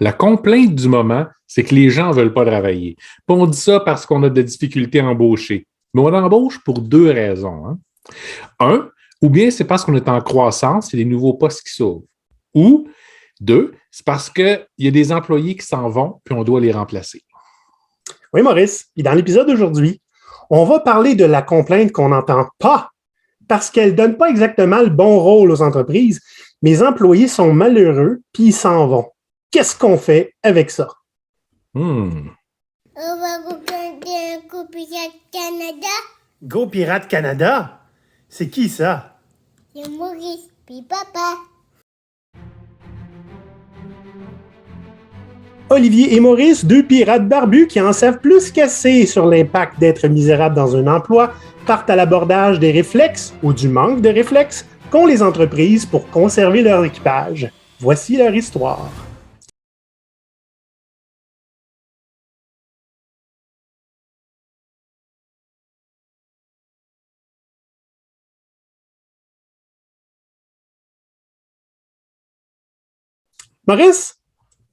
La complainte du moment, c'est que les gens ne veulent pas travailler. Puis on dit ça parce qu'on a de difficultés à embaucher. Mais on embauche pour deux raisons. Hein. Un, ou bien c'est parce qu'on est en croissance, il y a des nouveaux postes qui s'ouvrent. Ou deux, c'est parce qu'il y a des employés qui s'en vont, puis on doit les remplacer. Oui, Maurice. Et dans l'épisode d'aujourd'hui, on va parler de la complainte qu'on n'entend pas parce qu'elle ne donne pas exactement le bon rôle aux entreprises. Mes employés sont malheureux, puis ils s'en vont. Qu'est-ce qu'on fait avec ça? On va regarder un Go Pirate Canada. Go Pirate Canada? C'est qui ça? C'est Maurice, puis papa. Olivier et Maurice, deux pirates barbus qui en savent plus qu'assez sur l'impact d'être misérable dans un emploi, partent à l'abordage des réflexes ou du manque de réflexes qu'ont les entreprises pour conserver leur équipage. Voici leur histoire. Maurice,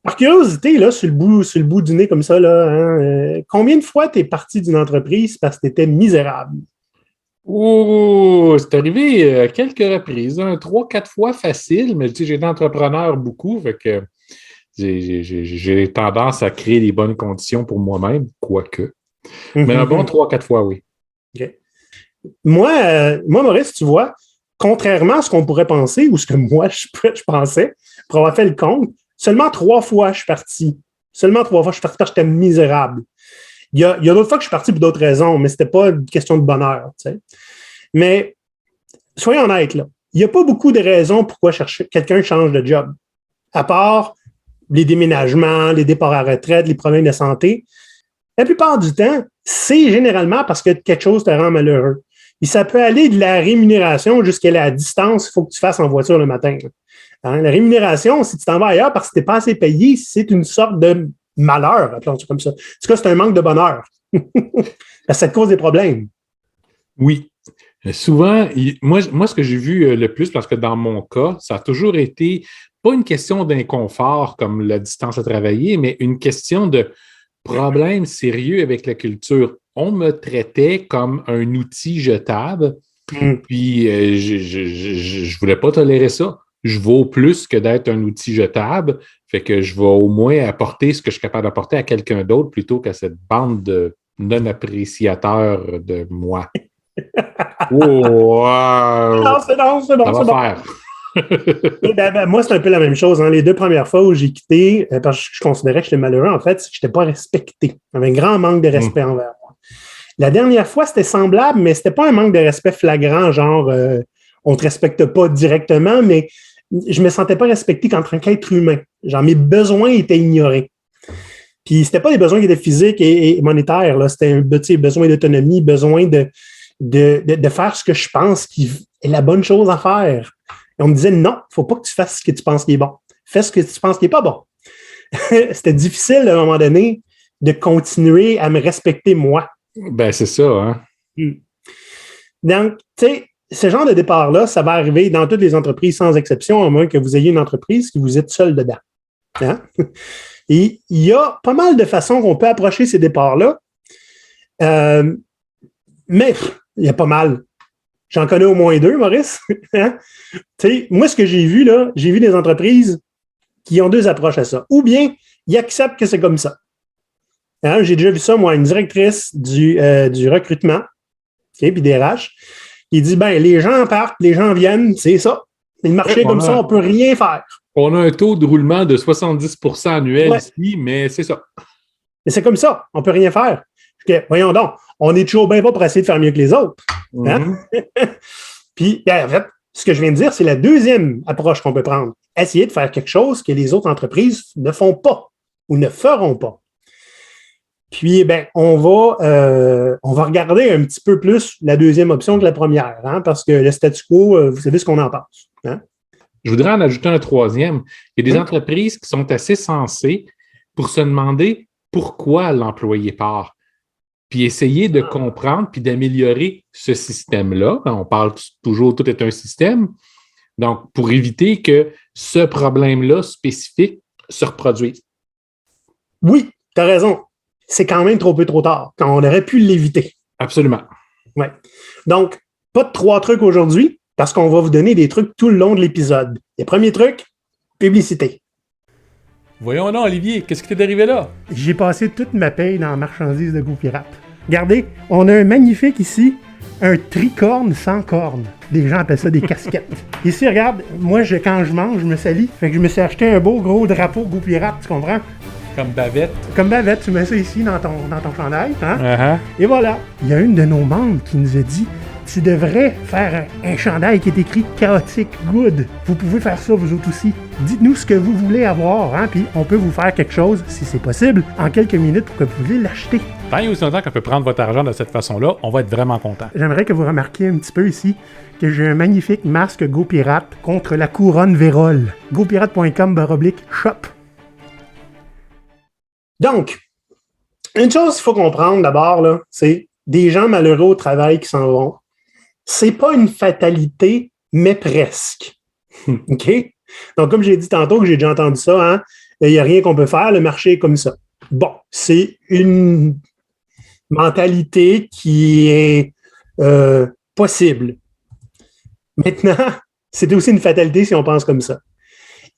par curiosité, là, sur le bout du nez comme ça, là, hein, combien de fois tu es parti d'une entreprise parce que tu étais misérable? Oh, c'est arrivé à quelques reprises, hein, 3-4 fois facile, mais tu sais, j'ai été entrepreneur beaucoup, fait que j'ai tendance à créer les bonnes conditions pour moi-même, quoique. Mais un bon 3-4 fois, oui. Okay. Moi, Maurice, tu vois, contrairement à ce qu'on pourrait penser ou ce que moi, je pensais, pour avoir fait le compte, seulement 3 fois je suis parti. Seulement 3 fois je suis parti parce que j'étais misérable. Il y a d'autres fois que je suis parti pour d'autres raisons, mais ce n'était pas une question de bonheur. Tu sais. Mais soyons honnêtes, là. Il n'y a pas beaucoup de raisons pourquoi quelqu'un change de job. À part les déménagements, les départs à retraite, les problèmes de santé. La plupart du temps, c'est généralement parce que quelque chose te rend malheureux. Et ça peut aller de la rémunération jusqu'à la distance qu'il faut que tu fasses en voiture le matin. Hein? La rémunération, si tu t'en vas ailleurs parce que tu n'es pas assez payé, c'est une sorte de malheur, appelons ça comme ça. En tout cas, c'est un manque de bonheur. Ça te cause des problèmes. Oui. Souvent, moi, ce que j'ai vu le plus, parce que dans mon cas, ça a toujours été pas une question d'inconfort comme la distance à travailler, mais une question de problème sérieux avec la culture. On me traitait comme un outil jetable, puis je voulais pas tolérer ça. Je vaux plus que d'être un outil jetable, fait que je vais au moins apporter ce que je suis capable d'apporter à quelqu'un d'autre plutôt qu'à cette bande de non-appréciateurs de moi. Oh, wow. Non, c'est bon. Ça va faire. Moi, c'est un peu la même chose. Hein. Les 2 premières fois où j'ai quitté, parce que je considérais que j'étais malheureux, en fait, c'est que je n'étais pas respecté. J'avais un grand manque de respect envers moi. La dernière fois, c'était semblable, mais c'était pas un manque de respect flagrant, genre on te respecte pas directement, mais je me sentais pas respecté qu'en tant qu'être humain. Genre, mes besoins étaient ignorés. Puis c'était pas des besoins qui étaient physiques et monétaires, là. C'était un besoin d'autonomie, besoin de faire ce que je pense qui est la bonne chose à faire. Et on me disait, non, il ne faut pas que tu fasses ce que tu penses qui est bon. Fais ce que tu penses qui n'est pas bon. C'était difficile, à un moment donné, de continuer à me respecter moi. Ben, c'est ça, hein? Donc, tu sais, ce genre de départ-là, ça va arriver dans toutes les entreprises sans exception, à moins que vous ayez une entreprise que vous êtes seul dedans. Hein? Et il y a pas mal de façons qu'on peut approcher ces départs-là. Mais il y a pas mal. J'en connais au moins 2, Maurice. Hein? Moi, ce que j'ai vu, là, j'ai vu des entreprises qui ont 2 approches à ça. Ou bien, ils acceptent que c'est comme ça. Hein? J'ai déjà vu ça, moi, une directrice du recrutement, puis des RH, qui dit, ben, les gens partent, les gens viennent, c'est ça. Le marché comme ça, on ne peut rien faire. On a un taux de roulement de 70% annuel ici, mais c'est ça. Mais c'est comme ça, on ne peut rien faire. Voyons donc, on est toujours bien pas pour essayer de faire mieux que les autres. Hein? Puis, en fait, ce que je viens de dire, c'est la deuxième approche qu'on peut prendre. Essayer de faire quelque chose que les autres entreprises ne font pas ou ne feront pas. Puis, on va regarder un petit peu plus la deuxième option que la première, hein, parce que le statu quo, vous savez ce qu'on en pense. Hein? Je voudrais en ajouter un troisième. Il y a des entreprises qui sont assez sensées pour se demander pourquoi l'employé part, puis essayer de comprendre puis d'améliorer ce système-là. On parle toujours, tout est un système. Donc, pour éviter que ce problème-là spécifique se reproduise. oui, tu as raison. C'est quand même trop peu trop tard, quand on aurait pu l'éviter. Absolument. Ouais. Donc, pas de 3 trucs aujourd'hui, parce qu'on va vous donner des trucs tout le long de l'épisode. Le premier truc, publicité. Voyons donc, Olivier, qu'est-ce qui t'est arrivé là? J'ai passé toute ma paye dans la marchandise de GoPirate. Regardez, on a un magnifique ici, un tricorne sans corne. Les gens appellent ça des casquettes. Ici, regarde, moi, quand je mange, je me salis. Fait que je me suis acheté un beau gros drapeau GoPirate, tu comprends? Comme bavette. Comme bavette, tu mets ça ici dans ton chandail, hein? Uh-huh. Et voilà. Il y a une de nos membres qui nous a dit tu devrais faire un chandail qui est écrit chaotique good. Vous pouvez faire ça vous autres aussi. Dites-nous ce que vous voulez avoir, hein, puis on peut vous faire quelque chose, si c'est possible, en quelques minutes pour que vous puissiez l'acheter. Tant et aussi longtemps qu'on peut prendre votre argent de cette façon-là, on va être vraiment content. J'aimerais que vous remarquiez un petit peu ici que j'ai un magnifique masque GoPirate contre la couronne vérole. GoPirate.com/shop. Donc, une chose qu'il faut comprendre d'abord, là, c'est des gens malheureux au travail qui s'en vont. C'est pas une fatalité, mais presque. OK? Donc, comme j'ai dit tantôt, que j'ai déjà entendu ça, hein, il n'y a rien qu'on peut faire, le marché est comme ça. Bon, c'est une mentalité qui est possible. Maintenant, c'est aussi une fatalité si on pense comme ça.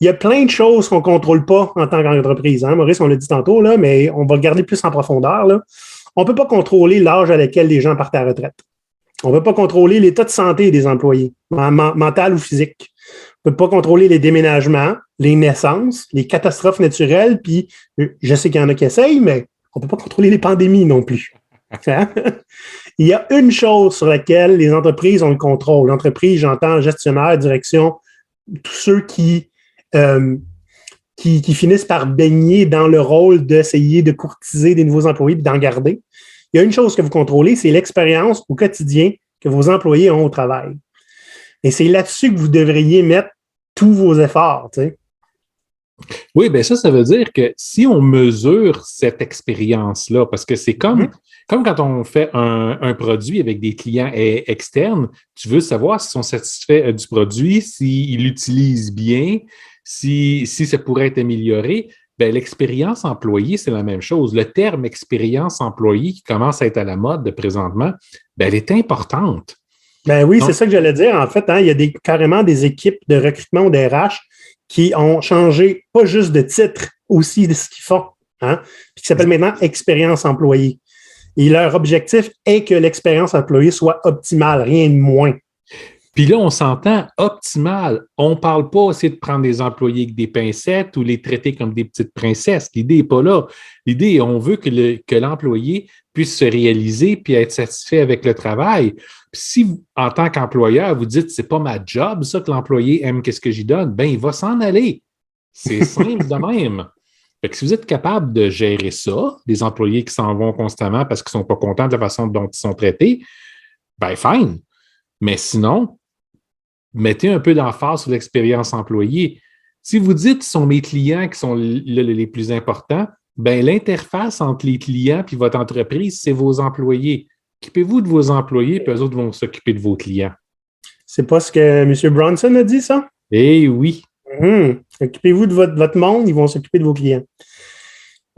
Il y a plein de choses qu'on ne contrôle pas en tant qu'entreprise. Hein? Maurice, on l'a dit tantôt, là, mais on va le garder plus en profondeur. Là. On ne peut pas contrôler l'âge à laquelle les gens partent à la retraite. On ne peut pas contrôler l'état de santé des employés, mental ou physique. On ne peut pas contrôler les déménagements, les naissances, les catastrophes naturelles, puis je sais qu'il y en a qui essayent, mais on ne peut pas contrôler les pandémies non plus. Il y a une chose sur laquelle les entreprises ont le contrôle. L'entreprise, j'entends gestionnaire, direction, tous ceux qui finissent par baigner dans le rôle d'essayer de courtiser des nouveaux employés et d'en garder. Il y a une chose que vous contrôlez, c'est l'expérience au quotidien que vos employés ont au travail. Et c'est là-dessus que vous devriez mettre tous vos efforts. Tu sais. Oui, bien ça veut dire que si on mesure cette expérience-là, parce que c'est comme quand on fait un produit avec des clients externes, tu veux savoir s'ils sont satisfaits du produit, s'ils l'utilisent bien, si ça pourrait être amélioré. Bien, l'expérience employée, c'est la même chose. Le terme expérience employée qui commence à être à la mode de présentement, bien, elle est importante. Ben oui, c'est ça que j'allais dire. En fait, hein, il y a carrément des équipes de recrutement ou des RH qui ont changé pas juste de titre, aussi de ce qu'ils font, hein, puis qui s'appelle maintenant expérience employée. Et leur objectif est que l'expérience employée soit optimale, rien de moins. Puis là, on s'entend optimal. On ne parle pas aussi de prendre des employés avec des pincettes ou les traiter comme des petites princesses. L'idée n'est pas là. L'idée, on veut que l'employé puisse se réaliser puis être satisfait avec le travail. Puis si, en tant qu'employeur, vous dites c'est pas ma job, ça, que l'employé aime qu'est-ce que j'y donne, bien, il va s'en aller. C'est simple de même. Fait que si vous êtes capable de gérer ça, des employés qui s'en vont constamment parce qu'ils ne sont pas contents de la façon dont ils sont traités, bien, fine. Mais sinon, mettez un peu d'emphase sur l'expérience employée. Si vous dites ce sont mes clients qui sont les plus importants, bien, l'interface entre les clients et votre entreprise, c'est vos employés. Occupez-vous de vos employés, puis eux autres vont s'occuper de vos clients. C'est pas ce que M. Bronson a dit, ça? Eh oui. Occupez-vous de votre monde, ils vont s'occuper de vos clients.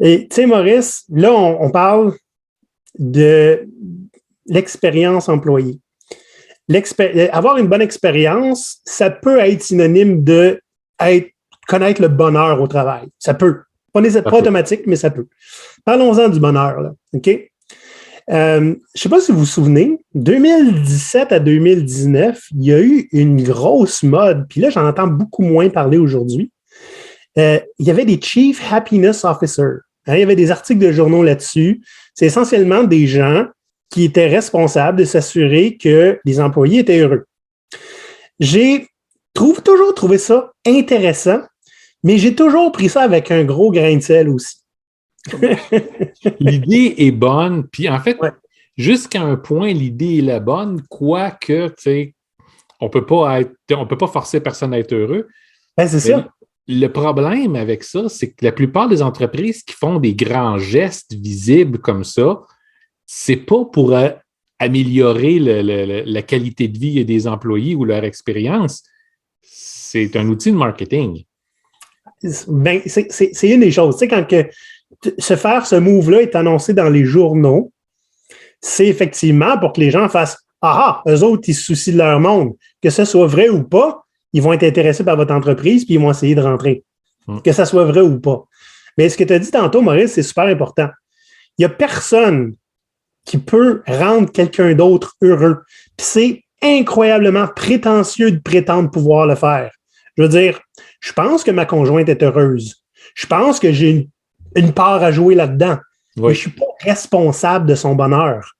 Et tu sais, Maurice, là, on parle de l'expérience employée. Avoir une bonne expérience, ça peut être synonyme de connaître le bonheur au travail. Ça peut. Pas automatique, mais ça peut. Parlons-en du bonheur, là. OK? Je ne sais pas si vous vous souvenez, 2017 à 2019, il y a eu une grosse mode, puis là, j'en entends beaucoup moins parler aujourd'hui. Il y avait des Chief Happiness Officers. Hein, il y avait des articles de journaux là-dessus. C'est essentiellement des gens qui étaient responsables de s'assurer que les employés étaient heureux. J'ai toujours trouvé ça intéressant, mais j'ai toujours pris ça avec un gros grain de sel aussi. L'idée est bonne, puis en fait, jusqu'à un point, l'idée est la bonne, quoique, tu sais, on peut pas forcer personne à être heureux. Ben, c'est ça. Le problème avec ça, c'est que la plupart des entreprises qui font des grands gestes visibles comme ça, c'est pas pour améliorer la qualité de vie des employés ou leur expérience. C'est un outil de marketing. Ben, c'est une des choses. Tu sais, quand ce move-là est annoncé dans les journaux, c'est effectivement pour que les gens fassent « Ah, eux autres, ils se soucient de leur monde. » Que ce soit vrai ou pas, ils vont être intéressés par votre entreprise puis ils vont essayer de rentrer. Que ça soit vrai ou pas. Mais ce que tu as dit tantôt, Maurice, c'est super important. Il n'y a personne qui peut rendre quelqu'un d'autre heureux. Puis c'est incroyablement prétentieux de prétendre pouvoir le faire. Je veux dire, je pense que ma conjointe est heureuse. Je pense que j'ai une part à jouer là-dedans. Oui. Mais je ne suis pas responsable de son bonheur.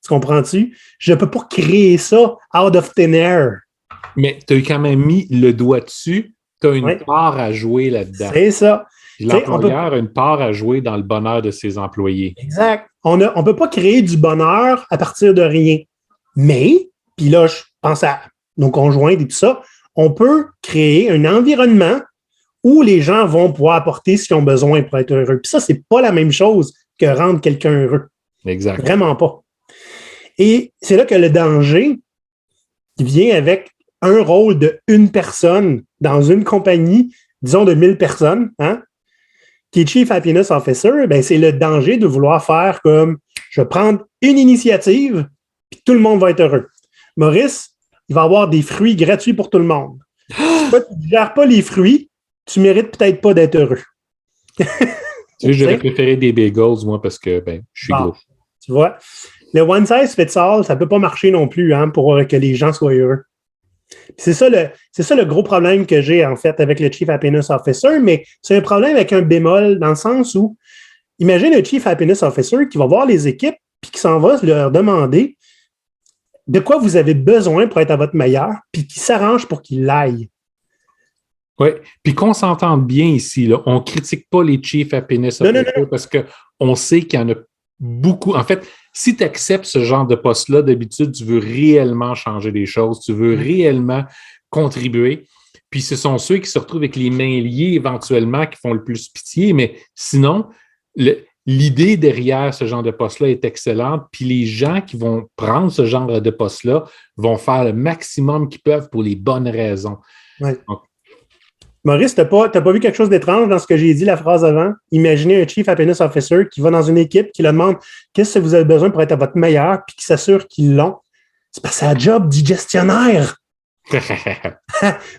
Tu comprends-tu? Je ne peux pas créer ça out of thin air. Mais tu as quand même mis le doigt dessus. Tu as une part à jouer là-dedans. C'est ça. L'employeur a une part à jouer dans le bonheur de ses employés. Exact. On ne peut pas créer du bonheur à partir de rien. Mais, puis là, je pense à nos conjointes et tout ça, on peut créer un environnement où les gens vont pouvoir apporter ce qu'ils ont besoin pour être heureux. Puis ça, c'est pas la même chose que rendre quelqu'un heureux. Exact. Vraiment pas. Et c'est là que le danger vient avec un rôle de une personne dans une compagnie, disons de 1000 personnes, hein, qui est Chief Happiness Officer, ben c'est le danger de vouloir faire comme je vais prendre une initiative, puis tout le monde va être heureux. Maurice, il va avoir des fruits gratuits pour tout le monde. Si tu ne gères pas les fruits, tu mérites peut-être pas d'être heureux. Tu sais, j'aurais préféré des bagels, moi, parce que je suis gros. Tu vois, le one size fits all, ça ne peut pas marcher non plus hein, pour que les gens soient heureux. C'est ça le gros problème que j'ai, en fait, avec le Chief Happiness Officer, mais c'est un problème avec un bémol dans le sens où, imagine un Chief Happiness Officer qui va voir les équipes puis qui s'en va leur demander de quoi vous avez besoin pour être à votre meilleur, puis qui s'arrange pour qu'il l'aille. Oui, puis qu'on s'entende bien ici, là, on ne critique pas les Chief Happiness Officer parce qu'on sait qu'il y en a beaucoup. En fait, si tu acceptes ce genre de poste-là, d'habitude, tu veux réellement changer les choses, tu veux réellement contribuer. Puis ce sont ceux qui se retrouvent avec les mains liées éventuellement qui font le plus pitié, mais sinon, l'idée derrière ce genre de poste-là est excellente. Puis les gens qui vont prendre ce genre de poste-là vont faire le maximum qu'ils peuvent pour les bonnes raisons. Ouais. Donc, Maurice, t'as pas vu quelque chose d'étrange dans ce que j'ai dit la phrase avant? Imaginez un Chief Happiness Officer qui va dans une équipe, qui leur demande qu'est-ce que vous avez besoin pour être à votre meilleur, puis qui s'assure qu'ils l'ont. C'est parce que c'est la job du gestionnaire.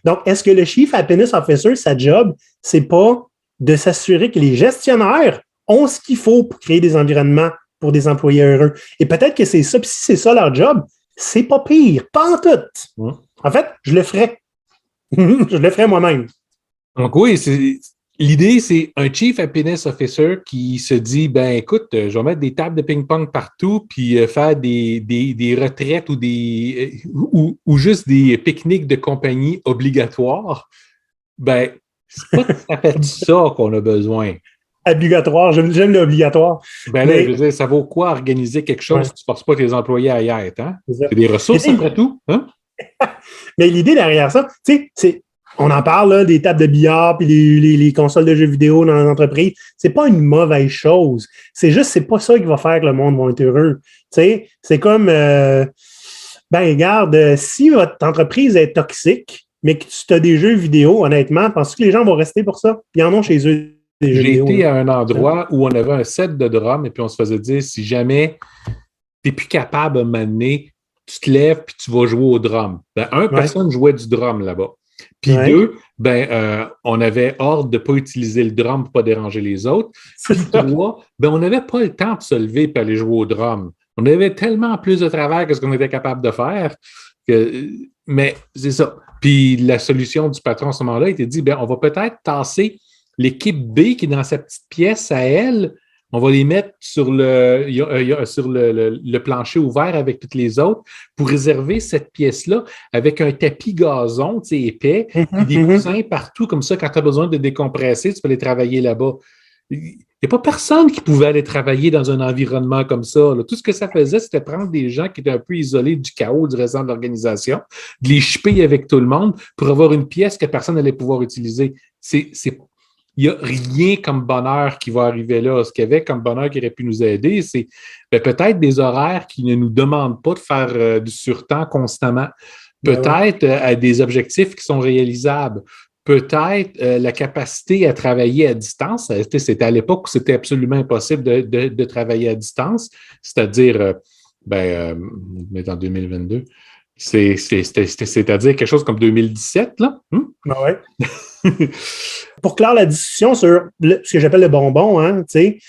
Donc, est-ce que le Chief Happiness Officer, sa job, c'est pas de s'assurer que les gestionnaires ont ce qu'il faut pour créer des environnements pour des employés heureux? Et peut-être que c'est ça, puis si c'est ça leur job, c'est pas pire, pas en tout. En fait, je le ferais. Je le ferais moi-même. Donc oui, l'idée, c'est un Chief Happiness Officer qui se dit, ben écoute, je vais mettre des tables de ping-pong partout, puis faire des retraites ou juste des pique-niques de compagnie obligatoires. Ben, c'est pas tout à fait ça qu'on a besoin. Obligatoire, j'aime l'obligatoire. Ben là, je veux dire, ça vaut quoi organiser quelque chose si tu ne forces pas tes employés à y être, hein? C'est des ressources après tout, hein? Mais l'idée derrière ça, tu sais, on en parle là, des tables de billard puis les consoles de jeux vidéo dans l'entreprise. C'est pas une mauvaise chose. C'est juste, c'est pas ça qui va faire que le monde va être heureux. Tu sais, c'est comme, regarde, si votre entreprise est toxique, mais que tu as des jeux vidéo, honnêtement, penses-tu que les gens vont rester pour ça? Ils en ont chez eux des jeux vidéo. J'ai été à un endroit où on avait un set de drums et puis on se faisait dire, si jamais tu n'es plus capable de m'amener, tu te lèves puis tu vas jouer au drum. Personne jouait du drum là-bas. Puis deux, on avait ordre de ne pas utiliser le drum pour ne pas déranger les autres. Puis trois, on n'avait pas le temps de se lever et aller jouer au drum. On avait tellement plus de travail que ce qu'on était capable de faire. Mais c'est ça. Puis la solution du patron à ce moment-là était dit, on va peut-être tasser l'équipe B qui est dans sa petite pièce à elle. On va les mettre sur le plancher ouvert avec toutes les autres pour réserver cette pièce-là avec un tapis gazon, tu sais, épais, et des coussins partout, comme ça, quand tu as besoin de décompresser, tu peux aller travailler là-bas. Il n'y a pas personne qui pouvait aller travailler dans un environnement comme ça, là. Tout ce que ça faisait, c'était prendre des gens qui étaient un peu isolés du chaos du restant de l'organisation, de les chipper avec tout le monde pour avoir une pièce que personne n'allait pouvoir utiliser. Il n'y a rien comme bonheur qui va arriver là. Ce qu'il y avait comme bonheur qui aurait pu nous aider, c'est peut-être des horaires qui ne nous demandent pas de faire du surtemps constamment. Peut-être à des objectifs qui sont réalisables. peut-être la capacité à travailler à distance. C'était à l'époque où c'était absolument impossible de travailler à distance, c'est-à-dire, on est en 2022, c'est-à-dire quelque chose comme 2017, là. Ah ouais. Pour clore la discussion sur ce que j'appelle le bonbon, hein, c'est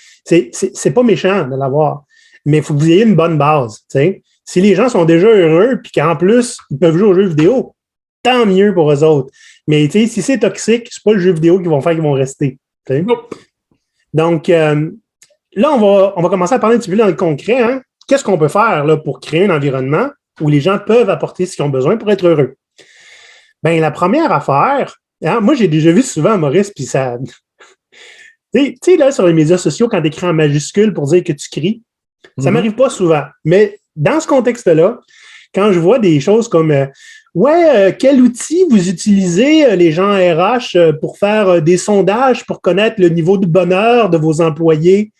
pas méchant de l'avoir, mais il faut que vous ayez une bonne base. T'sais. Si les gens sont déjà heureux et qu'en plus, ils peuvent jouer aux jeux vidéo, tant mieux pour eux autres. Mais si c'est toxique, c'est pas le jeu vidéo qu'ils vont faire qu'ils vont rester. Nope. Donc, là, on va commencer à parler un petit peu dans le concret. Hein. Qu'est-ce qu'on peut faire là, pour créer un environnement où les gens peuvent apporter ce qu'ils ont besoin pour être heureux? Bien, la première affaire, hein, moi, j'ai déjà vu souvent, Maurice, puis ça... tu sais, là, sur les médias sociaux, quand tu écris en majuscule pour dire que tu cries, ça m'arrive pas souvent. Mais dans ce contexte-là, quand je vois des choses comme quel outil vous utilisez, les gens RH, pour faire des sondages pour connaître le niveau de bonheur de vos employés,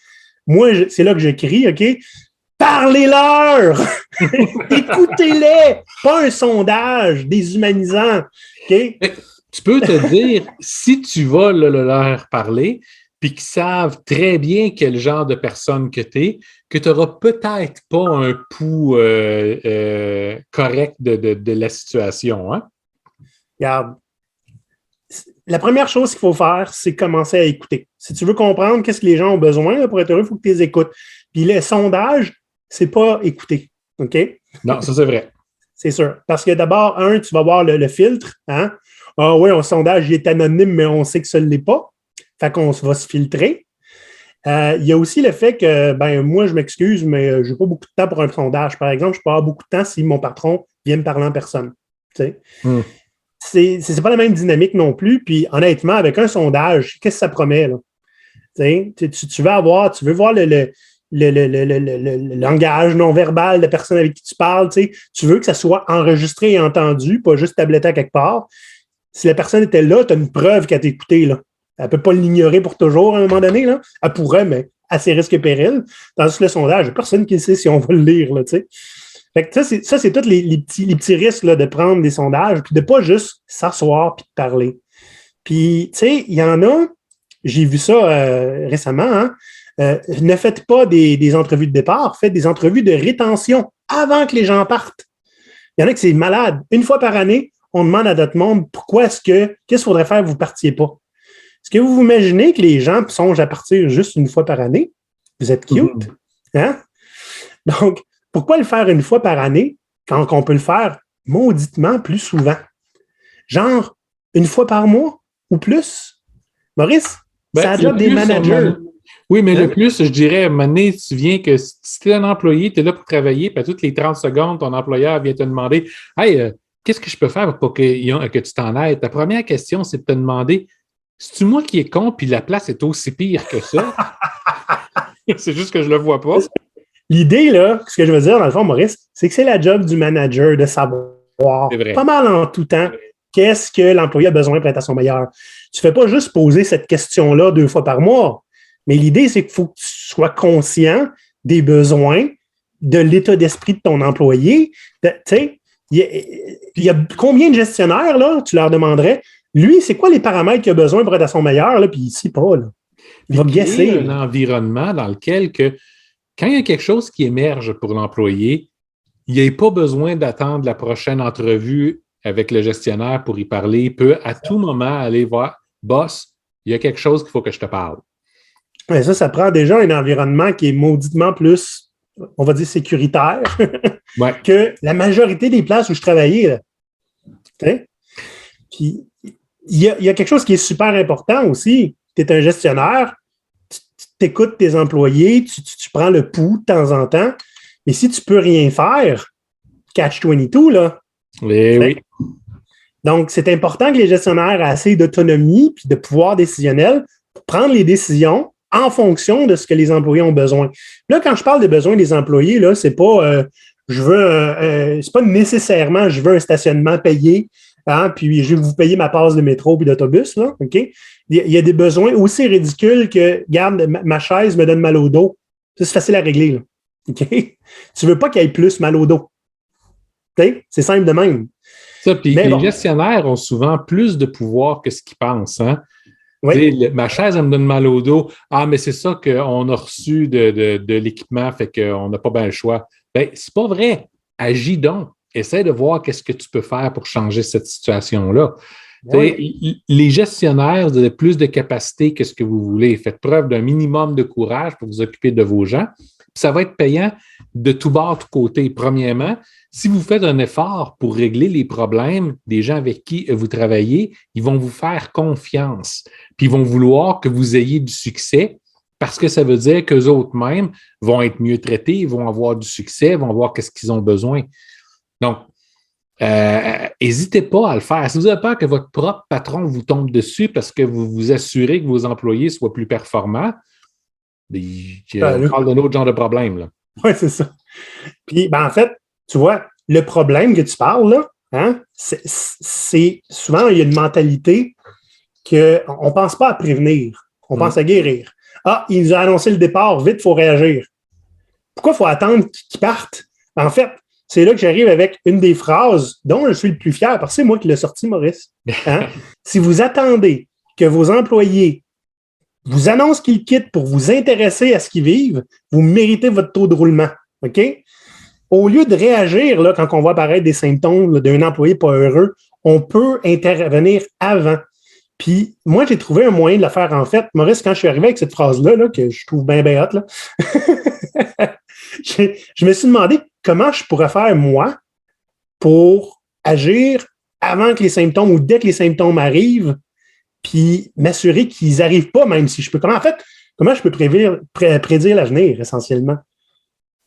moi, c'est là que je crie, OK? Parlez-leur! Écoutez-les! Pas un sondage déshumanisant. OK? Tu peux te dire, si tu vas leur parler, puis qu'ils savent très bien quel genre de personne que tu es, que tu n'auras peut-être pas un pouls correct de la situation. Hein? Regarde, la première chose qu'il faut faire, c'est commencer à écouter. Si tu veux comprendre qu'est-ce que les gens ont besoin là, pour être heureux, il faut que tu les écoutes. Puis les sondages, c'est pas écouter. OK? Non, ça c'est vrai. C'est sûr. Parce que d'abord, tu vas voir le filtre. Hein? Ah oui, un sondage, il est anonyme, mais on sait que ça ne l'est pas. Fait qu'on va se filtrer. Il y a aussi le fait que, moi, je m'excuse, mais je n'ai pas beaucoup de temps pour un sondage. Par exemple, je peux avoir beaucoup de temps si mon patron vient me parler en personne. Tu sais. C'est pas la même dynamique non plus. Puis, honnêtement, avec un sondage, qu'est-ce que ça promet? Là? Tu veux voir le langage non-verbal de la personne avec qui tu parles. Tu veux que ça soit enregistré et entendu, pas juste tabletté à quelque part. Si la personne était là, tu as une preuve qu'elle t'a écouté. Là. Elle ne peut pas l'ignorer pour toujours à un moment donné. Là. Elle pourrait, mais à ses risques et périls. Tandis que le sondage, personne qui sait si on va le lire. Là, fait que ça, c'est tous les petits risques là, de prendre des sondages puis de ne pas juste s'asseoir puis de parler. Puis, tu sais, il y en a, j'ai vu ça récemment, hein, ne faites pas des entrevues de départ, faites des entrevues de rétention avant que les gens partent. Il y en a que c'est malade. Une fois par année, on demande à notre monde qu'est-ce qu'il faudrait faire que vous ne partiez pas. Est-ce que vous imaginez que les gens songent à partir juste une fois par année? Vous êtes cute. Hein? Donc, pourquoi le faire une fois par année quand on peut le faire mauditement plus souvent? Genre, une fois par mois ou plus? Maurice, c'est la job des managers. Oui, mais le plus, je dirais, à un moment donné, tu viens que si tu es un employé, tu es là pour travailler, puis à toutes les 30 secondes, ton employeur vient te demander « Hey, qu'est-ce que je peux faire pour que tu t'en ailles? » Ta première question, c'est de te demander « C'est-tu moi qui est con, puis la place est aussi pire que ça? » C'est juste que je le vois pas. L'idée, là, ce que je veux dire, dans le fond, Maurice, c'est que c'est la job du manager de savoir pas mal en tout temps qu'est-ce que l'employé a besoin pour être à son meilleur. Tu ne fais pas juste poser cette question-là 2 fois par mois. Mais l'idée, c'est qu'il faut que tu sois conscient des besoins, de l'état d'esprit de ton employé. Tu sais, il y a combien de gestionnaires, là, tu leur demanderais, lui, c'est quoi les paramètres qu'il a besoin pour être à son meilleur, là, puis ici, pas, là. Il va guesser. Un environnement dans lequel, quand il y a quelque chose qui émerge pour l'employé, il n'y a pas besoin d'attendre la prochaine entrevue avec le gestionnaire pour y parler. Il peut à tout moment aller voir, boss, il y a quelque chose qu'il faut que je te parle. Mais ça prend déjà un environnement qui est mauditement plus, on va dire, sécuritaire que la majorité des places où je travaillais. Là. Okay? Puis, il y a quelque chose qui est super important aussi. Tu es un gestionnaire, tu écoutes tes employés, tu prends le pouls de temps en temps, mais si tu ne peux rien faire, catch-22, là. Oui. Donc, c'est important que les gestionnaires aient assez d'autonomie et de pouvoir décisionnel pour prendre les décisions en fonction de ce que les employés ont besoin. Là, quand je parle des besoins des employés, là, c'est pas c'est pas nécessairement je veux un stationnement payé, hein, puis je vais vous payer ma passe de métro puis d'autobus, là, OK? Il y a des besoins aussi ridicules que, regarde, ma chaise me donne mal au dos. Ça, c'est facile à régler, là. OK? Tu veux pas qu'il y ait plus mal au dos. C'est simple de même. Ça, puis Mais les bon. gestionnaires ont souvent plus de pouvoir que ce qu'ils pensent. Hein? Oui. Ma chaise, elle me donne mal au dos. Ah, mais c'est ça qu'on a reçu de l'équipement, fait qu'on n'a pas bien le choix. Bien, c'est pas vrai. Agis donc. Essaie de voir qu'est-ce que tu peux faire pour changer cette situation-là. Oui. Les gestionnaires, vous avez plus de capacité que ce que vous voulez. Faites preuve d'un minimum de courage pour vous occuper de vos gens. Puis ça va être payant de tout bord, de tout côté. Premièrement, si vous faites un effort pour régler les problèmes des gens avec qui vous travaillez, ils vont vous faire confiance. Puis ils vont vouloir que vous ayez du succès parce que ça veut dire qu'eux autres mêmes vont être mieux traités, ils vont avoir du succès, vont voir qu'est-ce qu'ils ont besoin. Donc, n'hésitez pas à le faire. Si vous avez peur que votre propre patron vous tombe dessus parce que vous vous assurez que vos employés soient plus performants, on parle d'un autre genre de problème. Oui, c'est ça. Puis, en fait, tu vois, le problème que tu parles, là, hein, c'est souvent, il y a une mentalité qu'on ne pense pas à prévenir, on pense à guérir. Ah, il nous a annoncé le départ, vite, il faut réagir. Pourquoi il faut attendre qu'il parte? En fait, c'est là que j'arrive avec une des phrases dont je suis le plus fier, parce que c'est moi qui l'ai sorti, Maurice. Hein? Si vous attendez que vos employés vous annoncent qu'ils quittent pour vous intéresser à ce qu'ils vivent, vous méritez votre taux de roulement. OK? Au lieu de réagir là, quand on voit apparaître des symptômes là, d'un employé pas heureux, on peut intervenir avant. Puis, moi, j'ai trouvé un moyen de le faire. En fait, Maurice, quand je suis arrivé avec cette phrase-là, là, que je trouve bien hot, là, je me suis demandé comment je pourrais faire, moi, pour agir avant que les symptômes ou dès que les symptômes arrivent, puis m'assurer qu'ils n'arrivent pas, même si je peux. Comment je peux prédire l'avenir, essentiellement?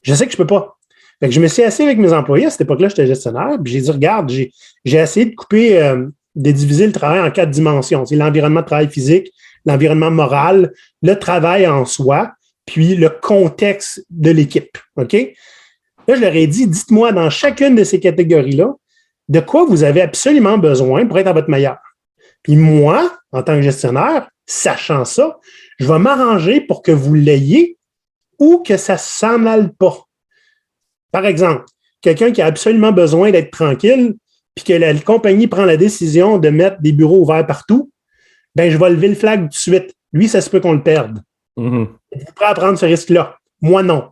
Je sais que je peux pas. Fait que je me suis assis avec mes employés, à cette époque-là, j'étais gestionnaire, puis j'ai dit, regarde, j'ai essayé de couper, de diviser le travail en 4 dimensions. C'est l'environnement de travail physique, l'environnement moral, le travail en soi, puis le contexte de l'équipe. OK? Là, je leur ai dit, dites-moi dans chacune de ces catégories-là, de quoi vous avez absolument besoin pour être à votre meilleur. Puis moi, en tant que gestionnaire, sachant ça, je vais m'arranger pour que vous l'ayez ou que ça ne s'en aille pas. Par exemple, quelqu'un qui a absolument besoin d'être tranquille, puis que la compagnie prend la décision de mettre des bureaux ouverts partout, bien, je vais lever le flag tout de suite. Lui, ça se peut qu'on le perde. Êtes-vous prêt à prendre ce risque-là? Moi, non.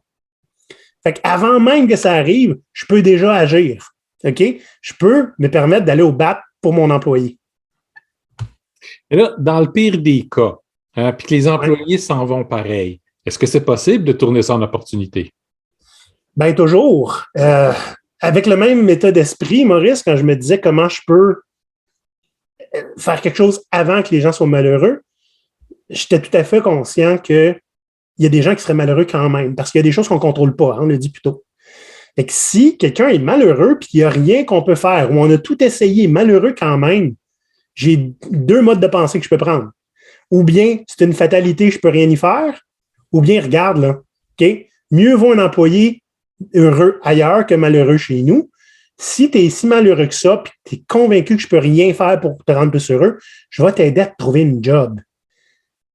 Fait qu'avant même que ça arrive, je peux déjà agir. OK? Je peux me permettre d'aller au bat pour mon employé. Et là, dans le pire des cas, puis que les employés s'en vont pareil, est-ce que c'est possible de tourner ça en opportunité? Bien, toujours. Avec le même état d'esprit, Maurice, quand je me disais comment je peux faire quelque chose avant que les gens soient malheureux, j'étais tout à fait conscient qu'il y a des gens qui seraient malheureux quand même, parce qu'il y a des choses qu'on ne contrôle pas, hein, on l'a dit plus tôt. Fait que si quelqu'un est malheureux et qu'il n'y a rien qu'on peut faire, ou on a tout essayé, malheureux quand même, j'ai 2 modes de pensée que je peux prendre. Ou bien c'est une fatalité, je ne peux rien y faire, ou bien regarde, là, OK? Mieux vaut un employé heureux ailleurs que malheureux chez nous. Si tu es si malheureux que ça, puis tu es convaincu que je ne peux rien faire pour te rendre plus heureux, je vais t'aider à te trouver une job.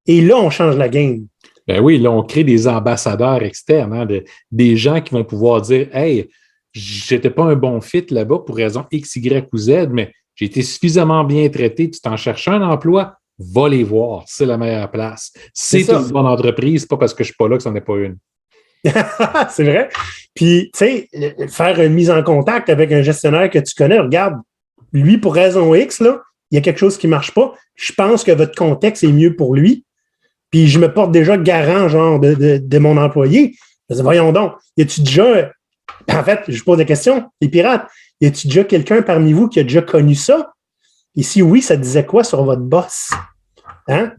Et là, on change la game. Ben oui, là, on crée des ambassadeurs externes, hein, des gens qui vont pouvoir dire « Hey, j'étais pas un bon fit là-bas pour raison X, Y ou Z, mais j'ai été suffisamment bien traité, tu t'en cherches un emploi, va les voir, c'est la meilleure place. C'est une bonne entreprise, pas parce que je suis pas là que c'en est pas une. » C'est vrai. Puis, tu sais, faire une mise en contact avec un gestionnaire que tu connais, regarde, lui, pour raison X, là, il y a quelque chose qui ne marche pas. Je pense que votre contexte est mieux pour lui. Puis, je me porte déjà garant, genre, de mon employé. Je dis, voyons donc, y a-tu déjà... En fait, je pose la question, les pirates, y a-tu déjà quelqu'un parmi vous qui a déjà connu ça? Et si oui, ça disait quoi sur votre boss? Hein?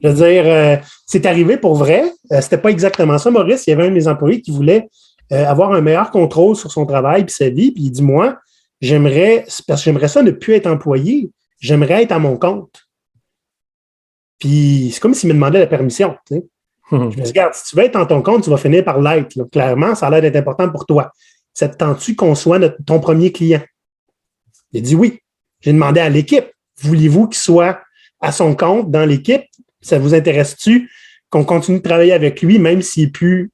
Je veux dire, c'est arrivé pour vrai. C'était pas exactement ça, Maurice. Il y avait un de mes employés qui voulait avoir un meilleur contrôle sur son travail et sa vie. Puis il dit, moi, parce que j'aimerais ça ne plus être employé, j'aimerais être à mon compte. Puis c'est comme s'il me demandait la permission. Tu sais. Je me dis, regarde, si tu veux être en ton compte, tu vas finir par l'être. Là. Clairement, ça a l'air d'être important pour toi. Ça te tente-tu qu'on soit ton premier client? Il dit oui. J'ai demandé à l'équipe, voulez-vous qu'il soit à son compte dans l'équipe? Ça vous intéresse-tu qu'on continue de travailler avec lui, même s'il n'est plus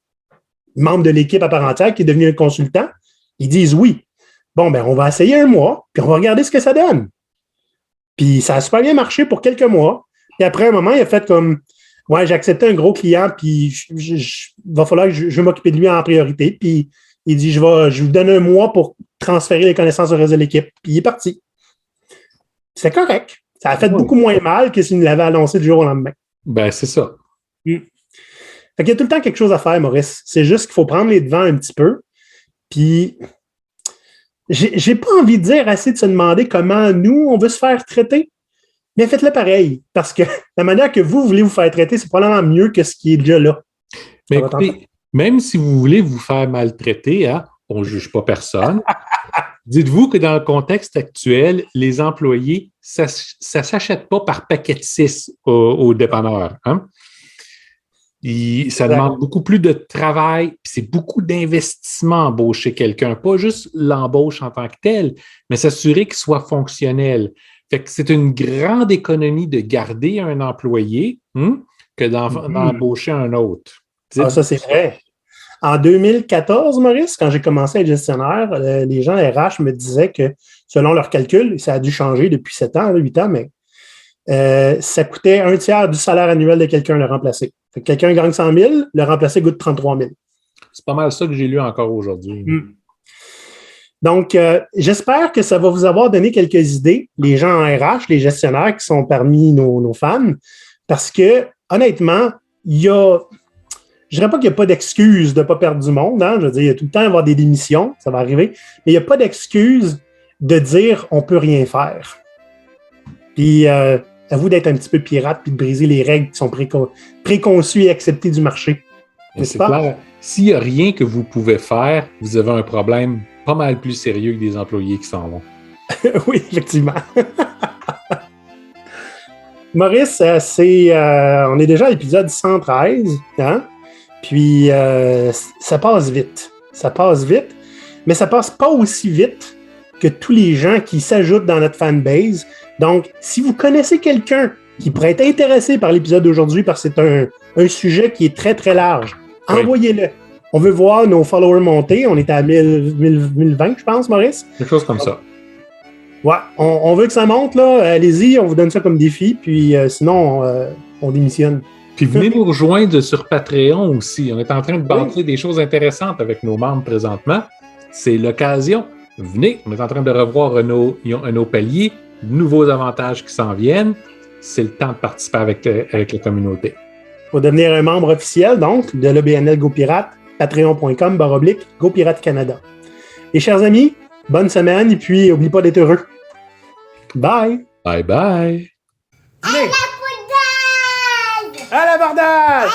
membre de l'équipe à part entière, qui est devenu un consultant? Ils disent oui. bon, ben, on va essayer un mois, puis on va regarder ce que ça donne. Puis ça a super bien marché pour quelques mois. Puis après un moment, il a fait comme, ouais, j'ai accepté un gros client, puis il va falloir que je vais m'occuper de lui en priorité. Puis il dit, je vous donne un mois pour transférer les connaissances au reste de l'équipe. Puis il est parti. C'est correct. Ça a fait beaucoup moins mal que s'il l'avait annoncé du jour au lendemain. Ben, c'est ça. Fait qu'il y a tout le temps quelque chose à faire, Maurice. C'est juste qu'il faut prendre les devants un petit peu. Puis, j'ai pas envie de dire assez de se demander comment nous, on veut se faire traiter. Mais faites-le pareil. Parce que la manière que vous voulez vous faire traiter, c'est probablement mieux que ce qui est déjà là. Mais écoutez, même si vous voulez vous faire maltraiter, hein, on ne juge pas personne. Dites-vous que dans le contexte actuel, les employés, ça ne s'achète pas par paquet de 6 au dépanneur. Hein? Ça demande beaucoup plus de travail, puis c'est beaucoup d'investissement embaucher quelqu'un, pas juste l'embauche en tant que telle, mais s'assurer qu'il soit fonctionnel. Fait que c'est une grande économie de garder un employé que d'embaucher un autre. Ah, ça, c'est vrai. En 2014, Maurice, quand j'ai commencé à être gestionnaire, les gens RH me disaient que, selon leurs calculs, ça a dû changer depuis 7 ans, 8 ans, mais ça coûtait 1/3 du salaire annuel de quelqu'un le remplacer. Fait que quelqu'un gagne 100 000, le remplacer coûte 33 000. C'est pas mal ça que j'ai lu encore aujourd'hui. Donc, j'espère que ça va vous avoir donné quelques idées, les gens en RH, les gestionnaires qui sont parmi nos fans, parce que, honnêtement, je dirais pas qu'il n'y a pas d'excuse de ne pas perdre du monde. Hein? Je veux dire, il y a tout le temps avoir des démissions, ça va arriver, mais il n'y a pas d'excuse de dire on ne peut rien faire. Puis, à vous d'être un petit peu pirate puis de briser les règles qui sont préconçues et acceptées du marché. C'est clair. S'il n'y a rien que vous pouvez faire, vous avez un problème pas mal plus sérieux que des employés qui s'en vont. Oui, effectivement. Maurice, on est déjà à l'épisode 113, hein? Puis, ça passe vite. Ça passe vite, mais ça passe pas aussi vite que tous les gens qui s'ajoutent dans notre fanbase. Donc, si vous connaissez quelqu'un qui pourrait être intéressé par l'épisode d'aujourd'hui parce que c'est un sujet qui est très, très large, envoyez-le. On veut voir nos followers monter. On est à 1020, je pense, Maurice. Quelque chose comme ça. Ouais, on veut que ça monte, là. Allez-y, on vous donne ça comme défi. Puis sinon, on démissionne. Puis venez nous rejoindre sur Patreon aussi. On est en train de bâtir des choses intéressantes avec nos membres présentement. C'est l'occasion. Venez, on est en train de revoir nos paliers, de nouveaux avantages qui s'en viennent. C'est le temps de participer avec la communauté. Pour devenir un membre officiel, donc, de l'EBNL GoPirate, patreon.com/GoPirate Canada. Et chers amis, bonne semaine et puis n'oublie pas d'être heureux. Bye! Bye bye! À l'abordage! À l'abordage!